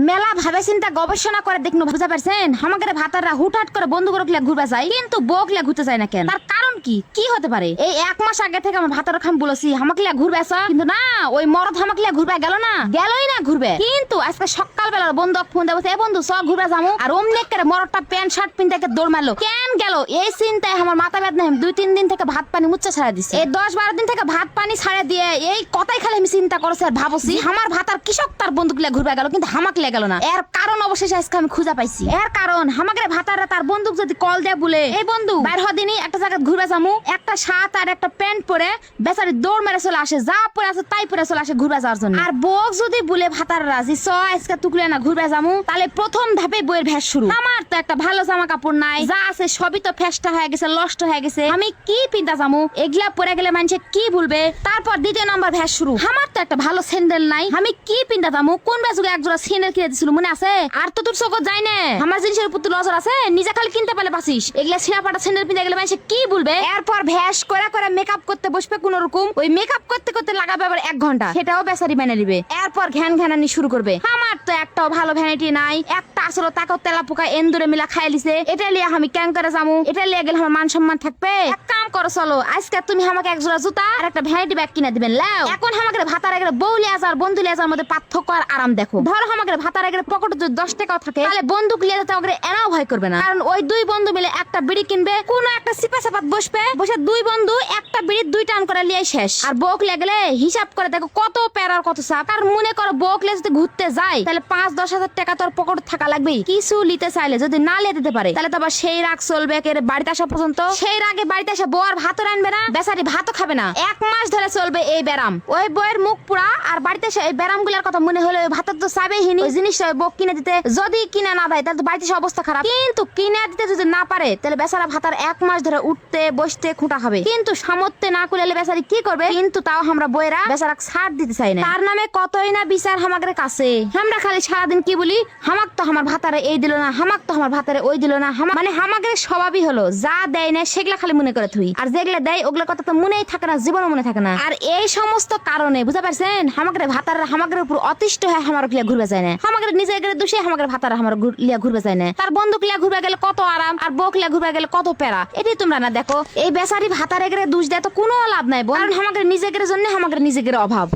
মেলা ভাবে চিন্তা গবেষণা করে দেখনো বুঝা পারছেন আমাদের ভাতাররা হুটহাট করে বন্ধু করে ঘুরবা যায় কিন্তু বউক লিয়া ঘুরতে যায় না কেন? তার কারণ কি হতে পারে? এই 1 মাস আগে থেকে আমার ভাতার খাম বলেছি আমাকে লিয়া ঘুরবে আসা, কিন্তু না ওই মরদ আমাকে লিয়া ঘুরবে গেল না, গেলই না ঘুরবে। কিন্তু আজকে সকালবেলা বন্ধু ফোন দেবো এ বন্ধু চ ঘুরবে যাবো, আর অমনি করে মরদটা প্যান্ট শার্ট পিনতে দৌড় মারলো। কেন গেল এই চিন্তায় আমার মাথা বেদনা। 2-3 দিন থেকে ভাত পানি মুচ্ছা ছাড়া দিছে। এই 10-12 দিন থেকে ভাত পানি ছাড়া দিয়ে এই কথাই খালি আমি চিন্তা করছি আর ভাবছি আমার ভাতার কৃষক তার বন্ধুক লিয়া ঘুরবে গেল কিন্তু আমাকে লিয়া গেল না। এর কারণ অবশেষে আজকে আমি খুঁজে পাইছি। এর কারণ আমাদের ভাতাররা তার বন্ধুক যদি কল দেয় বলে এই বন্ধু বাইর হদিনই একটা জায়গায় ঘুরবে যামু, একটা শার্ট আর একটা প্যান্ট পরে বেচারি দৌড় মেরে চলে আসে, যা পরে আছে তাই পরে চলে আসে ঘুরবে যাওয়ার জন্য। আর বউক যদি বলে ভাতার রাজি চ আজকে টুকরে না ঘুরবে যামু, তাহলে প্রথম ধাপে বইয়ের ভ্যাস শুরু। আমার তো একটা ভালো জামা কাপড় নাই, যা আছে সবই তো ফেস্টা হয়ে গেছে, নষ্ট হয়ে গেছে, আমি কি পিন্তা যামু, এগুলা পরে গেলে মানুষে কি বলবে। তারপর দ্বিতীয় নাম্বার ভ্যাস শুরু। আমার তো একটা ভালো স্যান্ডেল নাই, আমি কি পিন্তা যামু, কোন বেজুগে একজোড়া স্যান্ডেল কিনে দিছিল মনে আছে? আর তো তোর চোখ যায় না আমার জিনিসের উপর তোর নজর আছে, নিজে খালি কিনতে পারলে বাসিস, এগুলা ছিঁড়া পাটা স্যান্ডেল পিন্তা গেলে মানুষে কি বলবে। এরপর ভ্যাস করে করে মেকআপ করতে বসবে কোন রকম, ওই মেকআপ করতে করতে লাগাবে আবার 1 ঘন্টা, সেটাও বেচারি মেনে নিবে। এরপর ঘ্যান ঘ্যানানি শুরু করবে। আমার তো একটাও ভালো ভ্যানিটি নাই, একটা আসলে তাকে তেলা পোকা এন্দুরে মিলা খাই লিছে, এটা লিয়ে আমি ক্যাং করে যামু, এটা লিয়ে গেলে আমার মান সম্মান থাকবে। এক কাম করো চলো আজকে তুমি আমাকে এক জোড়া জুতা আর একটা ভ্যানিটি ব্যাগ কিনে দিবেন। লাও এখন আমাকে ভাতার আগে বউ লিয়ে যাওয়ার বন্ধু লিয়ে যাওয়ার মধ্যে পার্থক্য আর আরাম দেখো। ধরো আমাকে ভাতার আগে পকেটে যদি 10 টাকাও থাকে তাহলে বন্দুক লিয়ে যেতে আমাকে এনাও ভয় করবে না, কারণ ওই 2 বন্ধু মিলে একটা বিড়ি কিনবে, কোন একটা সিপা সাপাত বসবে, বসে 2 বন্ধু একটা বিড়ি 2 টান করে লিয়ে শেষ। আর বউক লিয়ে গেলে হিসাব করে দেখো কত প্যারার কত চাপ। আর মনে করো বউক লিয়ে যদি ঘুরতে যায় তাহলে 5-10 হাজার টাকা তোর পকেটে থাকা লাগবে। কিছু লিতে চাইলে যদি না লিয়ে দিতে পারে তাহলে তো আবার সেই রাগ চলবে বাড়িতে আসা পর্যন্ত। সেই রাগে বাড়িতে আসা বউ আর ভাতও রানবে না, বেচারি ভাতও খাবে না। 1 মাস ধরে চলবে এই ব্যারাম। ওই বউয়ের মুখ পুরা আর বাড়িতে এসে এই ব্যারাম গুলার কথা মনে হলে ভাতের তো চাবেই হিনি ওই জিনিসটা বউ কিনে দিতে, যদি কিনে না দেয় তাহলে তো বাড়িতে অবস্থা খারাপ। কিন্তু কিনে দিতে যদি না পারে তাহলে বেচারা ভাতার 1 মাস ধরে উঠতে বসতে খুঁটা খাবে। কিন্তু সামর্থ্যে না কুলালে বেচারি কি করবে? কিন্তু তাও আমরা বইরা বেচারা ছাড় দিতে চাই না। তার নামে কতই না বিচার আমাদের কাছে। আমরা খালি সারাদিন কি বলি, হামাক তো আমার ভাতারে এই দিল না, হামাক তো আমার ভাতারে ওই দিল না, মানে আমাদের স্বভাবই হলো যা দেয় না সেগুলা খালি মনে করে থুই, আর যেগুলা দেয় ওগুলা কথা তো মনেই থাকে না, জীবনও মনে থাকে না। আর এই সমস্ত কারণে বুঝতে পারছেন আমাদের ভাতাররা আমাদের উপর অতিষ্ঠ হয়, আমার লিয়া ঘুরবে যায় না। আমাদের নিজেদের দোষে আমাদের ভাতারা আমার লিয়া ঘুরবে যায় না। তার বন্ধুক লিয়া ঘুরবে গেলে কত আরাম, আর বউক লিয়া ঘুরবে গেলে কত প্যারা, এটাই তোমরা না দেখো। এই বেচারি ভাতারে গেলে দোষ দেয় তো কোনো লাভ নাই, কারণ আমাদের নিজেদের জন্য আমাদের নিজেদের অভাব।